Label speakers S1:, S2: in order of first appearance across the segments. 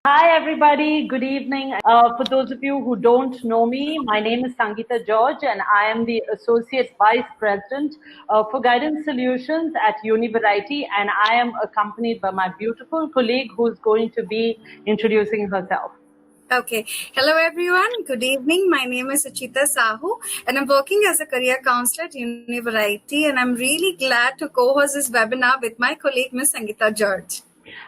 S1: Hi, everybody. Good evening. For those of you who don't know me, my name is Sangeeta George, and I am the Associate Vice President for Guidance Solutions at Univariety, and I am accompanied by my beautiful colleague who's going to be introducing herself.
S2: Okay. Hello, everyone. Good evening. My name is Suchita Sahu, and I'm working as a career counselor at Univariety, and I'm really glad to co-host this webinar with my colleague, Ms. Sangeeta George.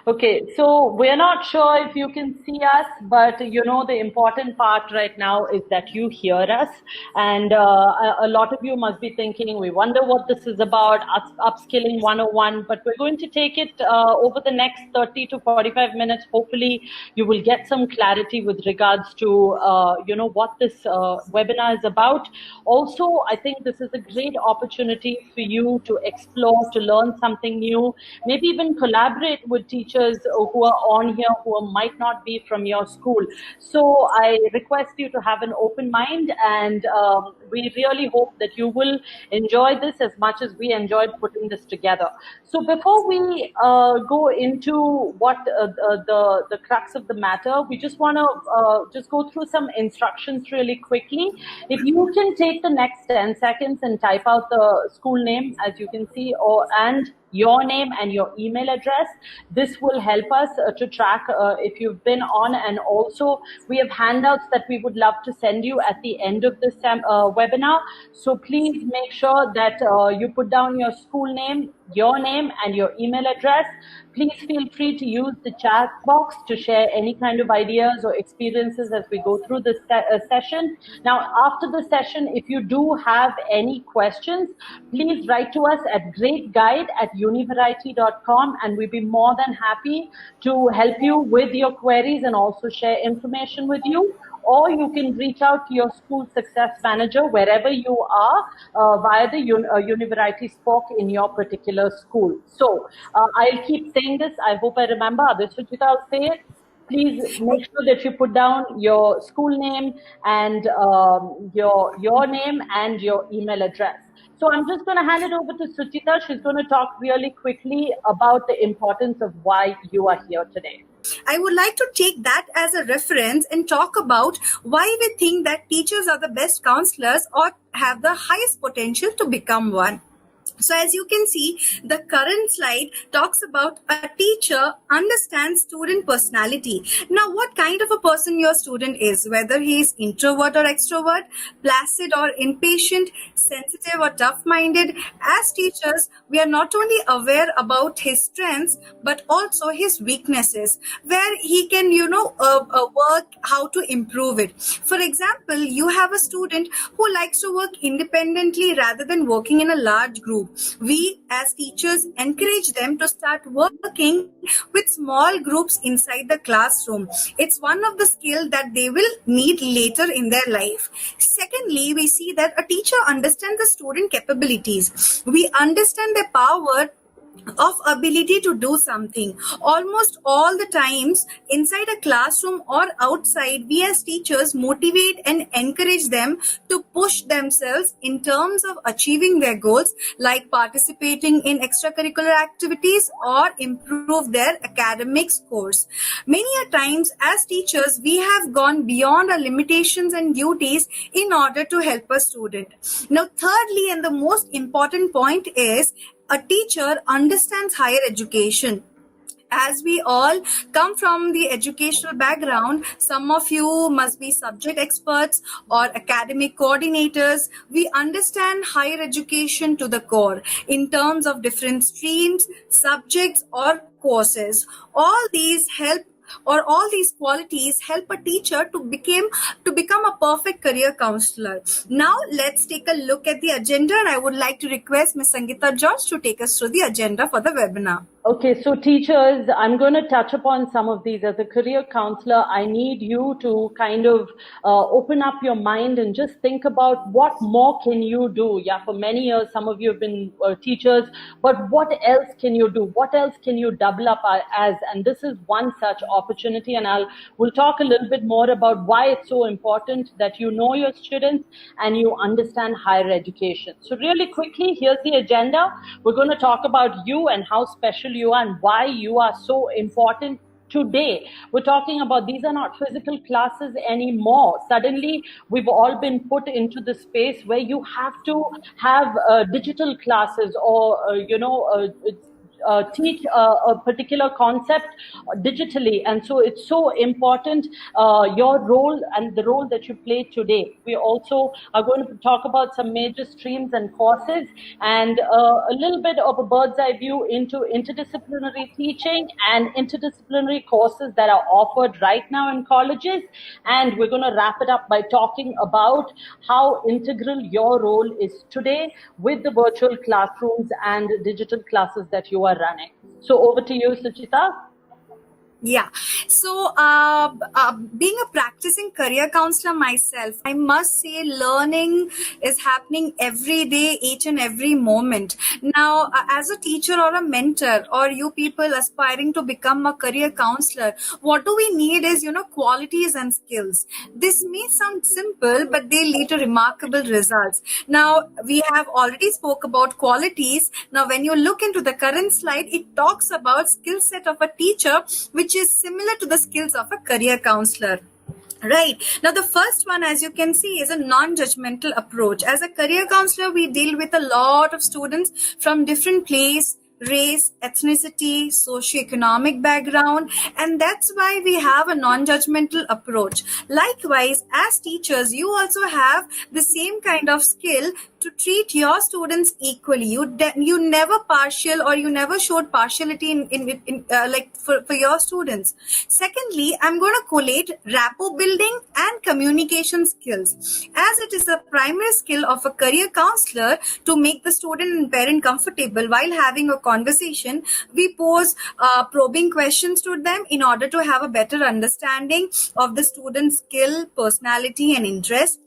S1: Okay, so we're not sure if you can see us, but you know the important part right now is that you hear us. And a lot of you must be thinking, we wonder what this is about, Upskilling 101, but we're going to take it over the next 30 to 45 minutes. Hopefully you will get some clarity with regards to, what this webinar is about. Also, I think this is a great opportunity for you to explore, to learn something new, maybe even collaborate with teachers who are on here who might not be from your school. So I request you to have an open mind, and we really hope that you will enjoy this as much as we enjoyed putting this together. So before we go into what the crux of the matter, we just want to just go through some instructions really quickly. If you can take the next 10 seconds and type out the school name, as you can see, and your name and your email address. This will help us to track if you've been on, and also we have handouts that we would love to send you at the end of this webinar. So please make sure that you put down your school name, your name, and your email address. Please feel free to use the chat box to share any kind of ideas or experiences as we go through this session. Now, after the session, if you do have any questions, please write to us at greatguide@univariety.com, and we'd be more than happy to help you with your queries and also share information with you. Or you can reach out to your school success manager wherever you are via the Univariety Spoke in your particular school. So I'll keep saying this. I hope I remember. Suchita, I'll say it. Please make sure that you put down your school name and your name and your email address. So I'm just going to hand it over to Suchita. She's going to talk really quickly about the importance of why you are here today.
S2: I would like to take that as a reference and talk about why we think that teachers are the best counselors or have the highest potential to become one. So as you can see, the current slide talks about a teacher understands student personality. Now, what kind of a person your student is, whether he is introvert or extrovert, placid or impatient, sensitive or tough-minded. As teachers, we are not only aware about his strengths, but also his weaknesses, where he can, work how to improve it. For example, you have a student who likes to work independently rather than working in a large group. We as teachers encourage them to start working with small groups inside the classroom. It's one of the skills that they will need later in their life. Secondly, we see that a teacher understands the student capabilities. We understand their power of ability to do something. Almost all the times inside a classroom or outside, we as teachers motivate and encourage them to push themselves in terms of achieving their goals, like participating in extracurricular activities or improve their academic scores. Many a times as teachers, we have gone beyond our limitations and duties in order to help a student. Now, thirdly, and the most important point is, a teacher understands higher education. As we all come from the educational background, some of you must be subject experts or academic coordinators. We understand higher education to the core in terms of different streams, subjects, or courses. All these qualities help a teacher to become a perfect career counselor. Now let's take a look at the agenda, and I would like to request Ms. Sangeeta George to take us through the agenda for the webinar.
S1: Okay, so teachers, I'm going to touch upon some of these. As a career counselor, I need you to kind of open up your mind and just think about what more can you do. Yeah, for many years, some of you have been teachers, but what else can you do? What else can you double up as? And this is one such opportunity, and we'll talk a little bit more about why it's so important that you know your students and you understand higher education. So really quickly, here's the agenda. We're going to talk about you and how special you are and why you are so important today. We're talking about, these are not physical classes anymore. Suddenly we've all been put into the space where you have to have digital classes, or teach a particular concept digitally. And so it's so important, your role and the role that you play today. We also are going to talk about some major streams and courses, and a little bit of a bird's eye view into interdisciplinary teaching and interdisciplinary courses that are offered right now in colleges. And we're going to wrap it up by talking about how integral your role is today with the virtual classrooms and digital classes that you are running. So over to you, Suchita.
S2: Yeah. So, being a practicing career counselor myself, I must say learning is happening every day, each and every moment. Now, as a teacher or a mentor, or you people aspiring to become a career counselor, what do we need is, qualities and skills. This may sound simple, but they lead to remarkable results. Now, we have already spoke about qualities. Now, when you look into the current slide, it talks about skill set of a teacher, which is similar to the skills of a career counselor. Right. Now, the first one, as you can see, is a non-judgmental approach. As a career counselor, we deal with a lot of students from different place, race, ethnicity, socioeconomic background, and that's why we have a non-judgmental approach. Likewise, as teachers, you also have the same kind of skill to treat your students equally. You never partial, or you never showed partiality in for your students. Secondly, I'm going to collate rapport building and communication skills, as it is a primary skill of a career counselor to make the student and parent comfortable while having a conversation. We pose probing questions to them in order to have a better understanding of the student's skill, personality, and interest.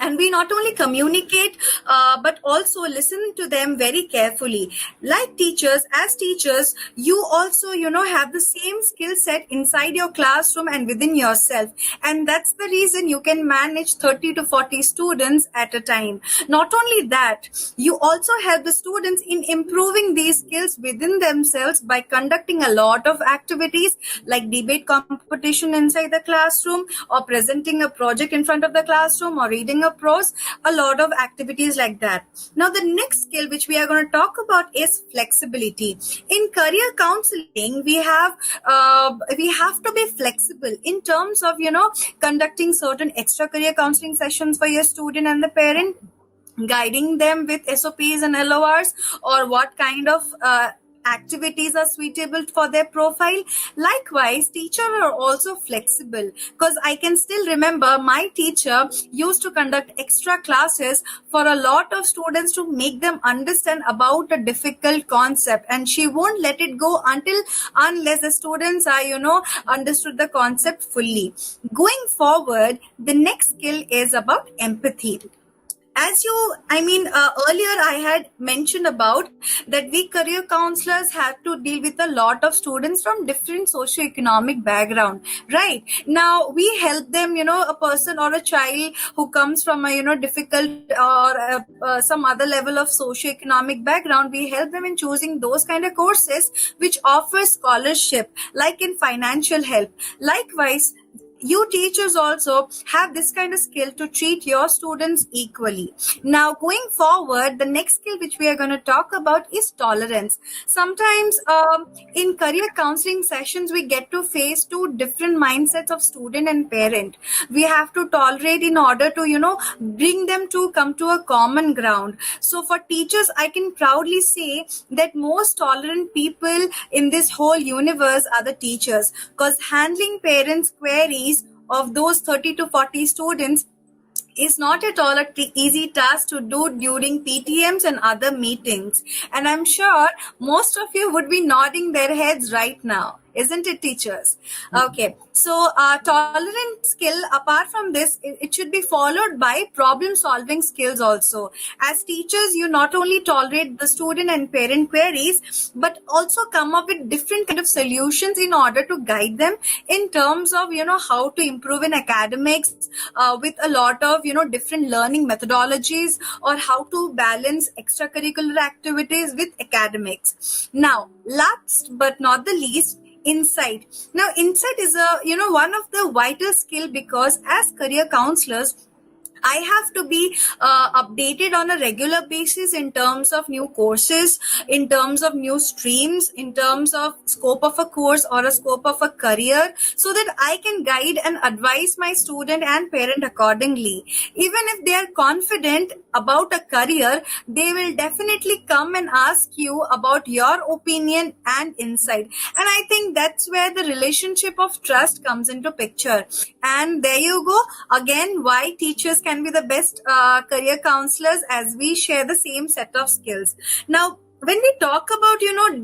S2: And we not only communicate, but also listen to them very carefully. Like teachers, as teachers, you also, have the same skill set inside your classroom and within yourself. And that's the reason you can manage 30 to 40 students at a time. Not only that, you also help the students in improving these skills within themselves by conducting a lot of activities like debate competition inside the classroom, or presenting a project in front of the classroom, or reading a prose, a lot of activities like that. Now, the next skill which we are going to talk about is flexibility. In career counseling, we have to be flexible in terms of conducting certain extra career counseling sessions for your student and the parent, guiding them with SOPs and LORs, or what kind of activities are suitable for their profile. Likewise, teachers are also flexible, because I can still remember my teacher used to conduct extra classes for a lot of students to make them understand about a difficult concept, and she won't let it go unless the students are understood the concept fully. Going forward, the next skill is about empathy. As earlier I had mentioned about that we career counselors have to deal with a lot of students from different socioeconomic background. Right now, we help them, a person or a child who comes from a difficult or some other level of socioeconomic background. We help them in choosing those kind of courses which offer scholarship, like in financial help. Likewise, you teachers also have this kind of skill to treat your students equally. Now, going forward, the next skill which we are going to talk about is tolerance. Sometimes in career counseling sessions, we get to face two different mindsets of student and parent. We have to tolerate in order to, bring them to come to a common ground. So for teachers, I can proudly say that most tolerant people in this whole universe are the teachers, because handling parents' queries of those 30 to 40 students is not at all an easy task to do during PTMs and other meetings. And I'm sure most of you would be nodding their heads right now. Isn't it, teachers? Okay. So tolerant skill, apart from this, it should be followed by problem solving skills also. As teachers, you not only tolerate the student and parent queries, but also come up with different kind of solutions in order to guide them in terms of, how to improve in academics with a lot of, different learning methodologies, or how to balance extracurricular activities with academics. Now, last but not the least, insight. Now, insight is one of the vital skill, because as career counselors, I have to be updated on a regular basis in terms of new courses, in terms of new streams, in terms of scope of a course or a scope of a career, so that I can guide and advise my student and parent accordingly. Even if they are confident about a career, they will definitely come and ask you about your opinion and insight. And I think that's where the relationship of trust comes into picture. And there you go. Again, why teachers can be the best career counselors, as we share the same set of skills. Now, when we talk about,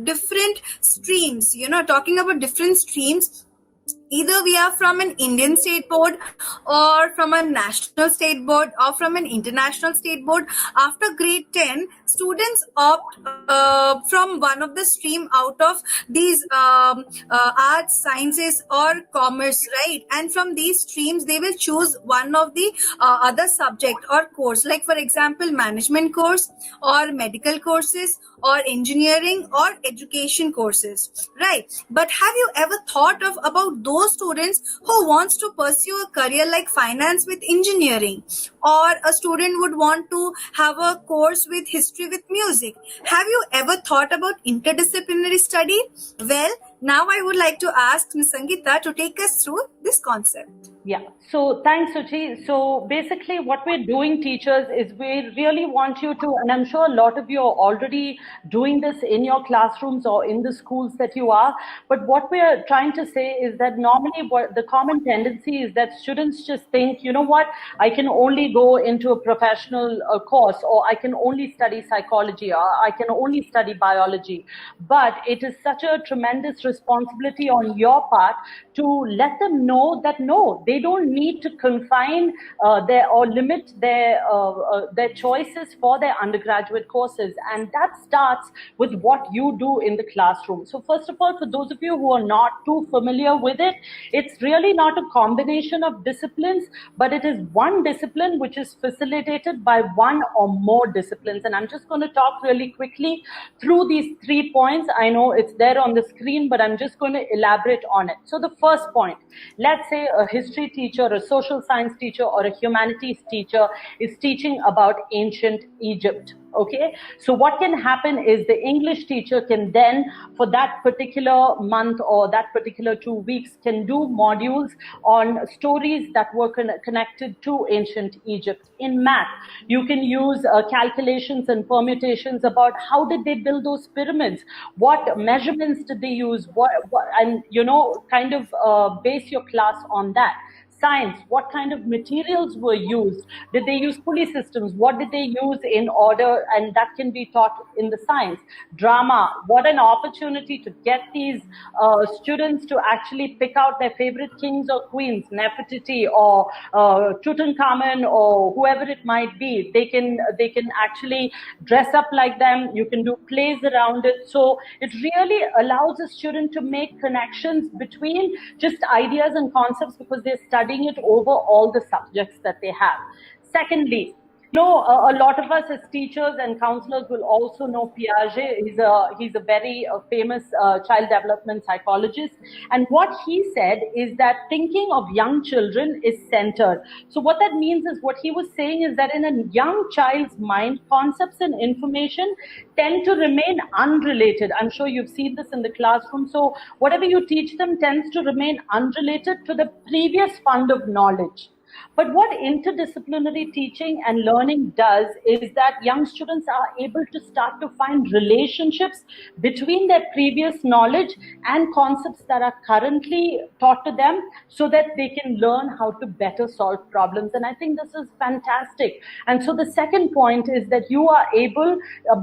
S2: different streams, talking about different streams, either we are from an Indian state board or from a national state board or from an international state board. After grade 10, students opt from one of the stream out of these arts, sciences or commerce, right? And from these streams, they will choose one of the other subject or course, like for example, management course or medical courses or engineering or education courses, right? But have you ever thought about those students who wants to pursue a career like finance with engineering, or a student would want to have a course with history with music? Have you ever thought about interdisciplinary study? Well, now I would like to ask Ms. Sangeeta to take us through this concept.
S1: Yeah. So thanks, Suchi. So basically what we're doing, teachers, is we really want you to, and I'm sure a lot of you are already doing this in your classrooms or in the schools that you are. But what we're trying to say is that normally what the common tendency is that students just think, you know what, I can only go into a professional course, or I can only study psychology, or I can only study biology. But it is such a tremendous responsibility on your part to let them know that no, they don't need to confine or limit their choices for their undergraduate courses, and that starts with what you do in the classroom. So first of all, for those of you who are not too familiar with it, it's really not a combination of disciplines, but it is one discipline which is facilitated by one or more disciplines. And I'm just going to talk really quickly through these 3 points. I know it's there on the screen, but I'm just going to elaborate on it. So the first point, let's say a history teacher, a social science teacher, or a humanities teacher is teaching about ancient Egypt. Okay, so what can happen is the English teacher can then, for that particular month or that particular 2 weeks, can do modules on stories that were connected to ancient Egypt. In math, you can use calculations and permutations about how did they build those pyramids, what measurements did they use, and kind of base your class on that. Science, what kind of materials were used? Did they use pulley systems? What did they use in order? And that can be taught in the science. Drama, what an opportunity to get these students to actually pick out their favorite kings or queens, Nefertiti or Tutankhamun or whoever it might be. They can actually dress up like them. You can do plays around it. So it really allows a student to make connections between just ideas and concepts, because they're studying it over all the subjects that they have. Secondly, a lot of us as teachers and counselors will also know Piaget. He's a very famous child development psychologist. And what he said is that thinking of young children is centered. So what that means is, what he was saying is that in a young child's mind, concepts and information tend to remain unrelated. I'm sure you've seen this in the classroom. So whatever you teach them tends to remain unrelated to the previous fund of knowledge. But what interdisciplinary teaching and learning does is that young students are able to start to find relationships between their previous knowledge and concepts that are currently taught to them, so that they can learn how to better solve problems. And I think this is fantastic. And so the second point is that you are able,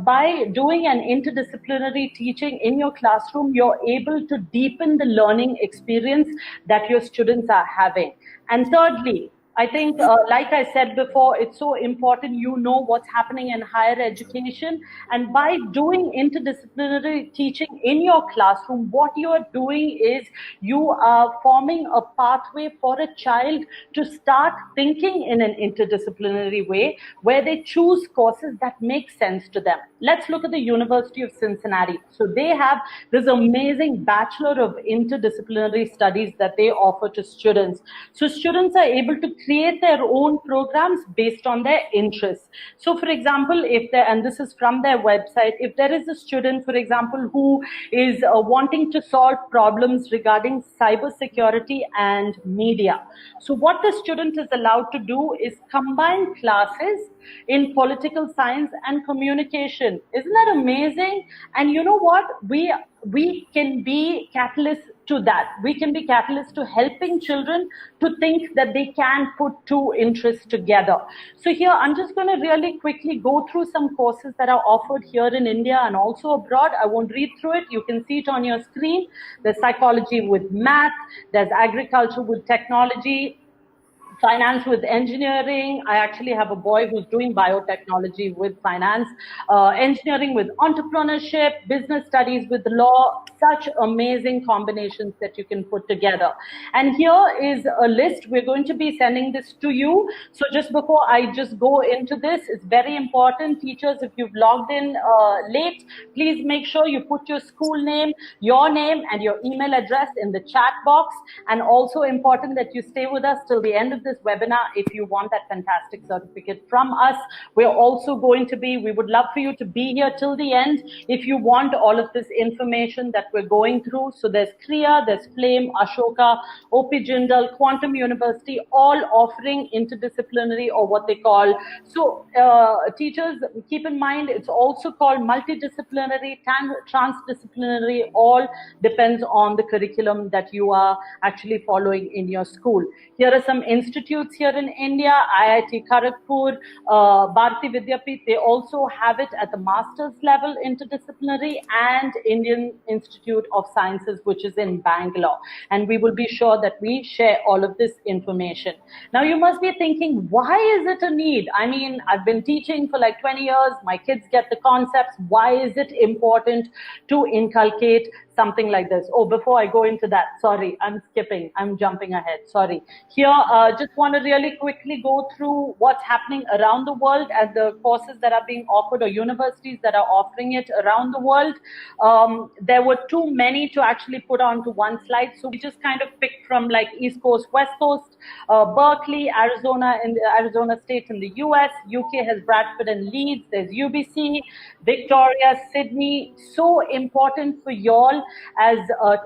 S1: by doing an interdisciplinary teaching in your classroom, you're able to deepen the learning experience that your students are having. And thirdly, I think, like I said before, it's so important you know what's happening in higher education. And by doing interdisciplinary teaching in your classroom, what you are doing is you are forming a pathway for a child to start thinking in an interdisciplinary way, where they choose courses that make sense to them. Let's look at the University of Cincinnati. So they have this amazing Bachelor of Interdisciplinary Studies that they offer to students. So students are able to create their own programs based on their interests. So for example, if there, and this is from their website, if there is a student, for example, who is wanting to solve problems regarding cybersecurity and media. So what the student is allowed to do is combine classes in political science and communication. Isn't that amazing? And you know what? We can be catalysts to that. We can be catalysts to helping children to think that they can put two interests together. So here, I'm just going to really quickly go through some courses that are offered here in India and also abroad. I won't read through it. You can see it on your screen. There's psychology with math. There's agriculture with technology, finance with engineering. I actually have a boy who's doing biotechnology with finance, engineering with entrepreneurship, business studies with law. Such amazing combinations that you can put together. And here is a list. We're going to be sending this to you. So just before I just go into this, it's very important. Teachers, if you've logged in late, please make sure you put your school name, your name, and your email address in the chat box. And also important that you stay with us till the end of this webinar if you want that fantastic certificate from us. We're also going to be, we would love for you to be here till the end if you want all of this information that we're going through. So there's Kriya, there's Flame, Ashoka, OP Jindal, Quantum University, all offering interdisciplinary, or what they call. So teachers, keep in mind, it's also called multidisciplinary, transdisciplinary, all depends on the curriculum that you are actually following in your school. Here are some institutes here in India, IIT Kharagpur, Bharati Vidyapith. They also have it at the master's level, interdisciplinary, and Indian Institute of Sciences, which is in Bangalore. And we will be sure that we share all of this information. Now, you must be thinking, why is it a need? I mean, I've been teaching for like 20 years. My kids get the concepts. Why is it important to inculcate something like this? Oh, before I go into that, sorry, I'm skipping. I'm jumping ahead. Sorry. Here, just want to really quickly go through what's happening around the world as the courses that are being offered, or universities that are offering it around the world. There were too many to actually put onto one slide. So we just kind of picked from like East Coast, West Coast, Berkeley, Arizona, in Arizona State in the US. UK has Bradford and Leeds. There's UBC, Victoria, Sydney. So important for y'all as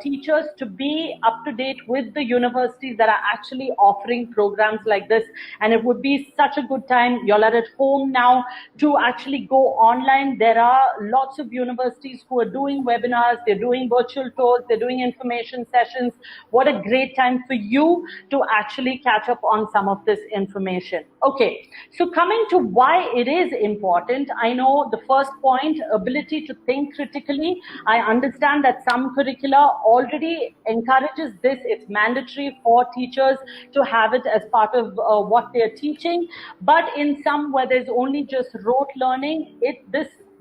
S1: teachers to be up to date with the universities that are actually offering programs like this. And it would be such a good time. Y'all are at home now to actually go online. There are lots of universities who are doing webinars. They're doing virtual tours. They're doing information sessions. What a great time for you to actually catch up on some of this information. Okay, so coming to why it is important, I know the first point, ability to think critically. I understand that some curricula already encourages this. It's mandatory for teachers to have it as part of what they're teaching. But in some where there's only just rote learning,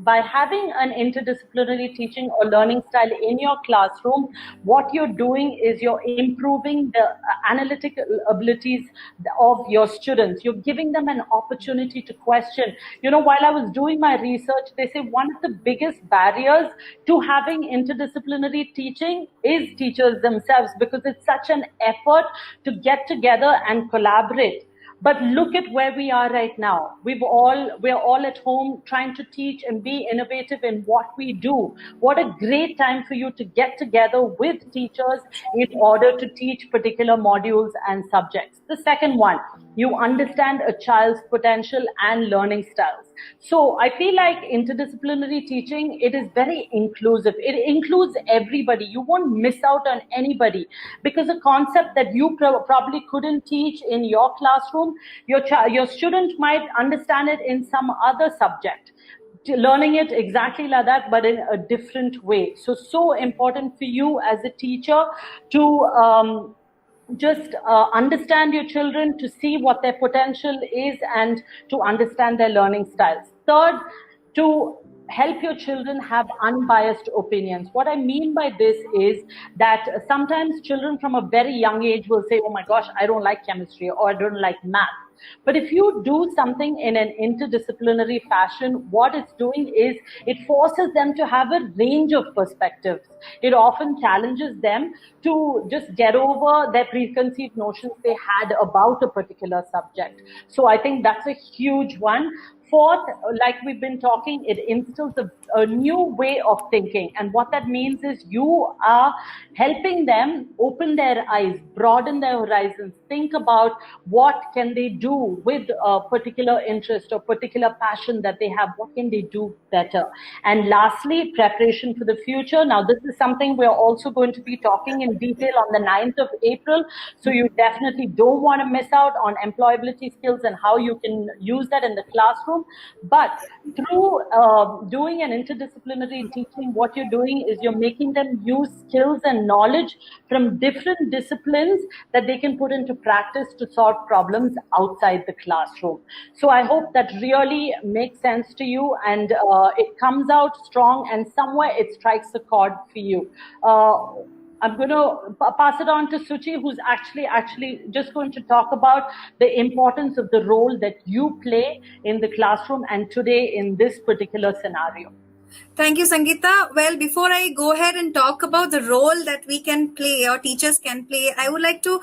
S1: by having an interdisciplinary teaching or learning style in your classroom, what you're doing is you're improving the analytical abilities of your students. You're giving them an opportunity to question. You know, while I was doing my research, they say one of the biggest barriers to having interdisciplinary teaching is teachers themselves, because it's such an effort to get together and collaborate. But look at where we are right now. We're all at home trying to teach and be innovative in what we do. What a great time for you to get together with teachers in order to teach particular modules and subjects. The second one, you understand a child's potential and learning styles. So I feel like interdisciplinary teaching, it is very inclusive. It includes everybody. You won't miss out on anybody, because a concept that you probably couldn't teach in your classroom, your student might understand it in some other subject, learning it exactly like that, but in a different way. So important for you as a teacher to just understand your children, to see what their potential is and to understand their learning styles. Third, to help your children have unbiased opinions. What I mean by this is that sometimes children from a very young age will say, oh my gosh, I don't like chemistry or I don't like math. But if you do something in an interdisciplinary fashion, what it's doing is it forces them to have a range of perspectives. It often challenges them to just get over their preconceived notions they had about a particular subject. So I think that's a huge one. Fourth, like we've been talking, it instills a new way of thinking. And what that means is you are helping them open their eyes, broaden their horizons, think about what can they do with a particular interest or particular passion that they have, what can they do better. And lastly, preparation for the future. Now, this is something we're also going to be talking in detail on the 9th of April. So you definitely don't want to miss out on employability skills and how you can use that in the classroom. But through doing an interdisciplinary teaching, what you're doing is you're making them use skills and knowledge from different disciplines that they can put into practice to solve problems outside the classroom. So I hope that really makes sense to you and it comes out strong and somewhere it strikes a chord for you. I'm going to pass it on to Suchi, who's actually just going to talk about the importance of the role that you play in the classroom and today in this particular scenario.
S2: Thank you, Sangeeta. Well, before I go ahead and talk about the role that we can play or teachers can play, I would like to,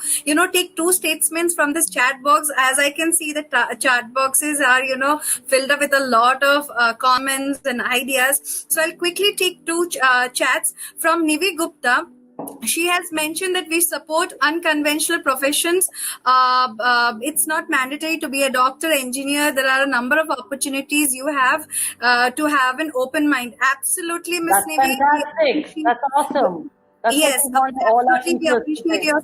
S2: take two statements from this chat box. As I can see, the chat boxes are, filled up with a lot of comments and ideas. So I'll quickly take two chats from Nivi Gupta. She has mentioned that we support unconventional professions. It's not mandatory to be a doctor, engineer. There are a number of opportunities you have to have an open mind. Absolutely, Ms.
S1: That's
S2: Nivi.
S1: fantastic. That's awesome.
S2: Yes, absolutely. We appreciate your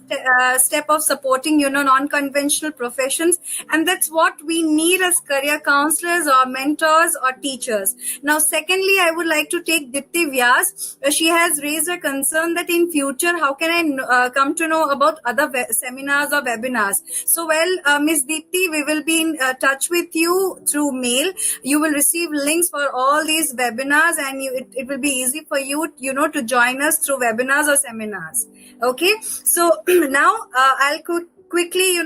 S2: step of supporting, non-conventional professions. And that's what we need as career counselors or mentors or teachers. Now, secondly, I would like to take Dipti Vyas. She has raised a concern that in future, how can I come to know about other seminars or webinars? So, Ms. Dipti, we will be in touch with you through mail. You will receive links for all these webinars and it will be easy for you, to join us through webinars or seminars. Okay, so now I'll quickly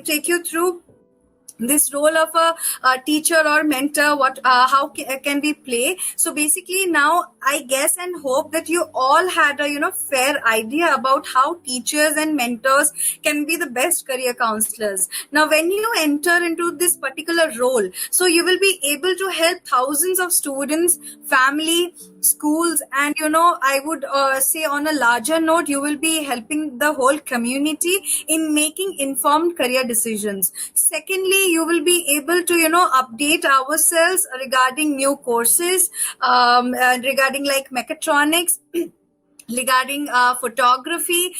S2: take you through this role of a teacher or mentor. How can we play? So basically now I guess and hope that you all had a fair idea about how teachers and mentors can be the best career counselors. Now when you enter into this particular role, so you will be able to help thousands of students, family, schools, and I would say on a larger note, you will be helping the whole community in making informed career decisions. Secondly, you will be able to update ourselves regarding new courses, regarding like mechatronics, regarding photography,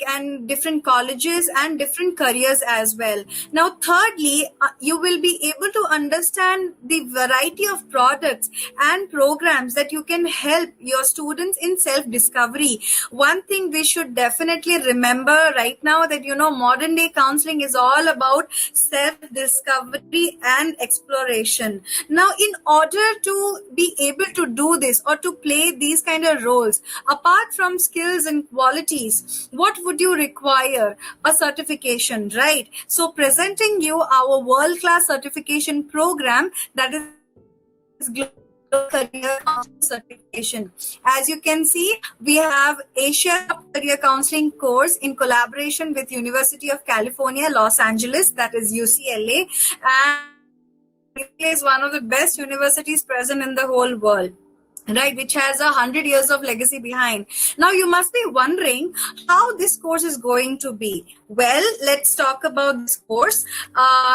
S2: and different colleges and different careers as well. Now thirdly, you will be able to understand the variety of products and programs that you can help your students in self-discovery. One thing we should definitely remember right now that modern day counseling is all about self-discovery and exploration. Now in order to be able to do this or to play these kind of roles, apart from skills and qualities, what would you require? A certification, right? So presenting you our world-class certification program, that is Global Career Counselor certification. As you can see, we have Asia Career Counseling course in collaboration with University of California, Los Angeles, that is UCLA, and it is one of the best universities present in the whole world, right, which has 100 years of legacy behind. Now you must be wondering how this course is going to be. Well, let's talk about this course.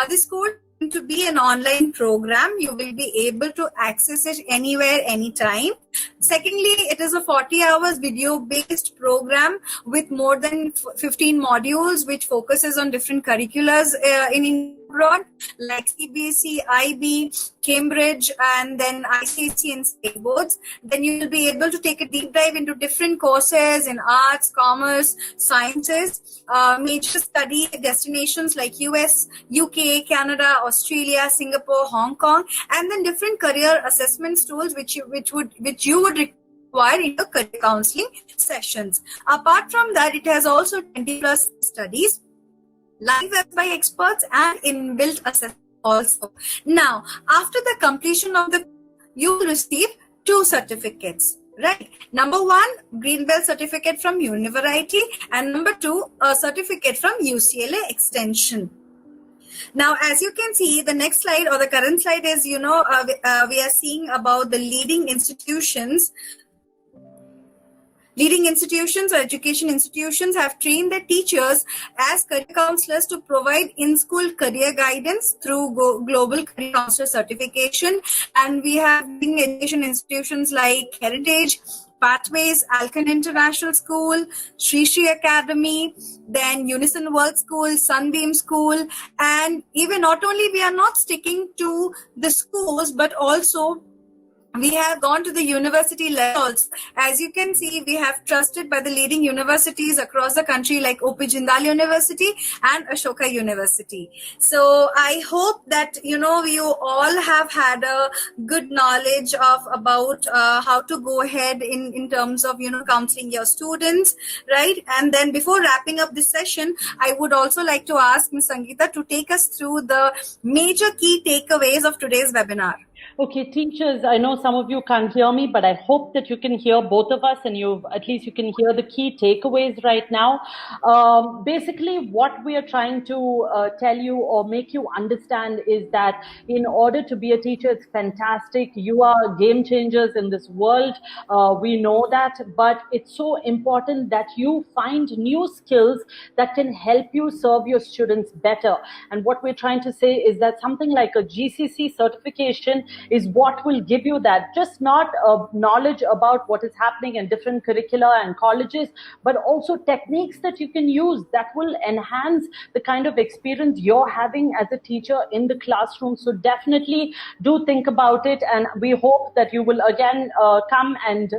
S2: This course is going to be an online program. You will be able to access it anywhere, anytime. Secondly, it is a 40 hours video-based program with more than 15 modules, which focuses on different curriculums in abroad, like CBSE, IB, Cambridge, and then ICSE and state boards, then you will be able to take a deep dive into different courses in arts, commerce, sciences, major study destinations like US, UK, Canada, Australia, Singapore, Hong Kong, and then different career assessment tools which you would require in your career counseling sessions. Apart from that, it has also 20 plus studies, live webs by experts, and inbuilt assessment also. Now, after the completion of the, you will receive 2 certificates. Right. Number 1, Green Belt certificate from Univariety, and number 2, a certificate from UCLA Extension. Now, as you can see, the next slide or the current slide is, we are seeing about the leading institutions. Leading institutions or education institutions have trained their teachers as career counselors to provide in-school career guidance through Global Career Counsellor certification. And we have leading education institutions like Heritage, Pathways, Alcan International School, Sri Sri Academy, then Unison World School, Sunbeam School, and even not only we are not sticking to the schools, but also we have gone to the university levels. As you can see, we have trusted by the leading universities across the country like O.P. Jindal University and Ashoka University. So I hope that, you all have had a good knowledge of about how to go ahead in terms of, counseling your students, right? And then before wrapping up this session, I would also like to ask Ms. Sangeeta to take us through the major key takeaways of today's webinar.
S1: Okay, teachers, I know some of you can't hear me, but I hope that you can hear both of us and at least you can hear the key takeaways right now. Basically, what we are trying to tell you or make you understand is that in order to be a teacher, it's fantastic. You are game changers in this world. We know that, but it's so important that you find new skills that can help you serve your students better. And what we're trying to say is that something like a GCC certification is what will give you that, just not knowledge about what is happening in different curricula and colleges, but also techniques that you can use that will enhance the kind of experience you're having as a teacher in the classroom. So definitely do think about it, and we hope that you will again come and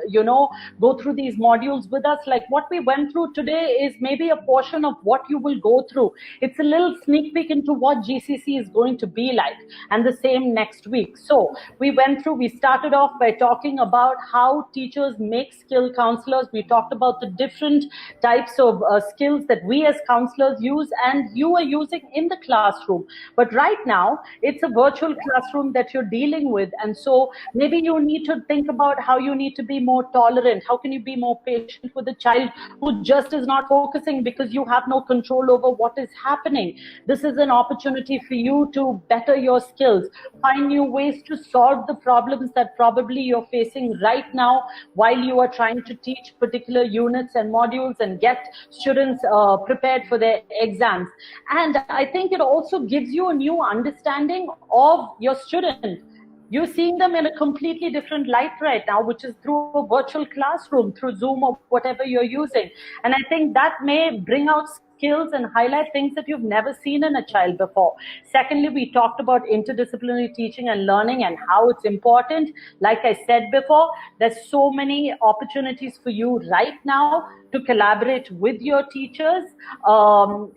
S1: go through these modules with us. Like what we went through today is maybe a portion of what you will go through. It's a little sneak peek into what GCC is going to be like, and the same next week. So we started off by talking about how teachers make skill counselors. We talked about the different types of skills that we as counselors use and you are using in the classroom. But right now, it's a virtual classroom that you're dealing with. And so maybe you need to think about how you need to be more tolerant. How can you be more patient with a child who just is not focusing because you have no control over what is happening? This is an opportunity for you to better your skills, find new ways to solve the problems that probably you're facing right now while you are trying to teach particular units and modules and get students prepared for their exams. And I think it also gives you a new understanding of your student. You're seeing them in a completely different light right now, which is through a virtual classroom, through Zoom or whatever you're using. And I think that may bring out skills and highlight things that you've never seen in a child before. Secondly, we talked about interdisciplinary teaching and learning and how it's important. Like I said before, there's so many opportunities for you right now to collaborate with your teachers.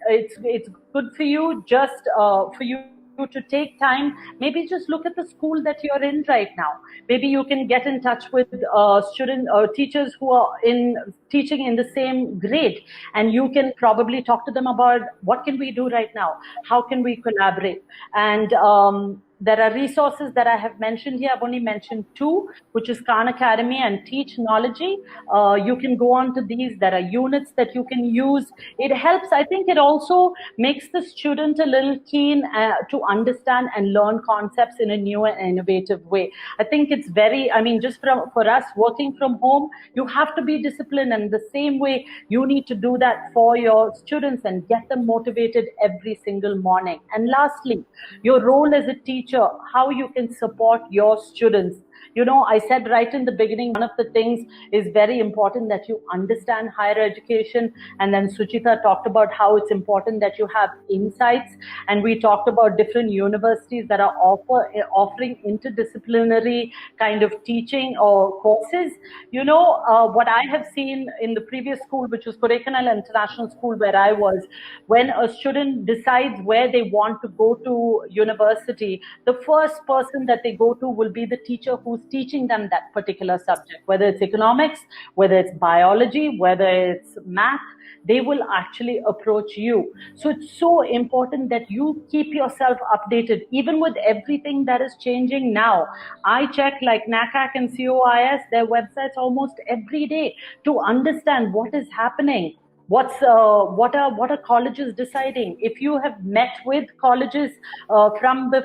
S1: It's good for you to take time, maybe just look at the school that you're in right now. Maybe you can get in touch with teachers who are teaching in the same grade, and you can probably talk to them about what can we do right now? How can we collaborate? And there are resources that I have mentioned here. I've only mentioned 2, which is Khan Academy and Teachnology. You can go on to these. There are units that you can use. It helps. I think it also makes the student a little keen to understand and learn concepts in a new and innovative way. I think it's just for us working from home, you have to be disciplined, and the same way you need to do that for your students and get them motivated every single morning. And lastly, your role as a teacher, how you can support your students. I said right in the beginning, one of the things is very important that you understand higher education. And then Suchita talked about how it's important that you have insights. And we talked about different universities that are offering interdisciplinary kind of teaching or courses. What I have seen in the previous school, which was Kodaikanal International School, where I was, when a student decides where they want to go to university, the first person that they go to will be the teacher who's teaching them that particular subject, whether it's economics, whether it's biology, whether it's math. They will actually approach you. So it's so important that you keep yourself updated, even with everything that is changing now. I check like NACAC and COIS, their websites almost every day to understand what is happening. What are colleges deciding? If you have met with colleges from the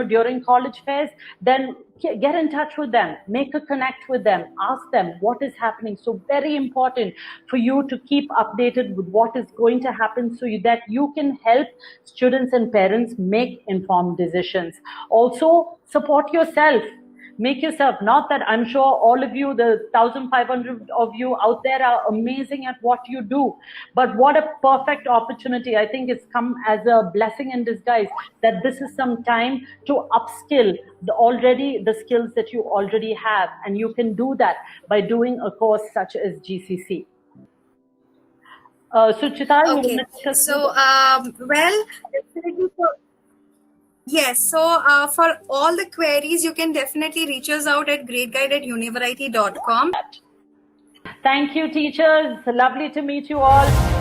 S1: during college fairs, then get in touch with them, make a connect with them, ask them what is happening. So very important for you to keep updated with what is going to happen, so that you can help students and parents make informed decisions. Also, support yourself. Make yourself, not that I'm sure all of you, the 1,500 of you out there, are amazing at what you do, but what a perfect opportunity. I think it's come as a blessing in disguise that this is some time to upskill the skills that you already have, and you can do that by doing a course such as GCC. Suchita, you want to take us
S2: through? Yes, so for all the queries, you can definitely reach us out at greatguide@univariety.com.
S1: Thank you, teachers. Lovely to meet you all.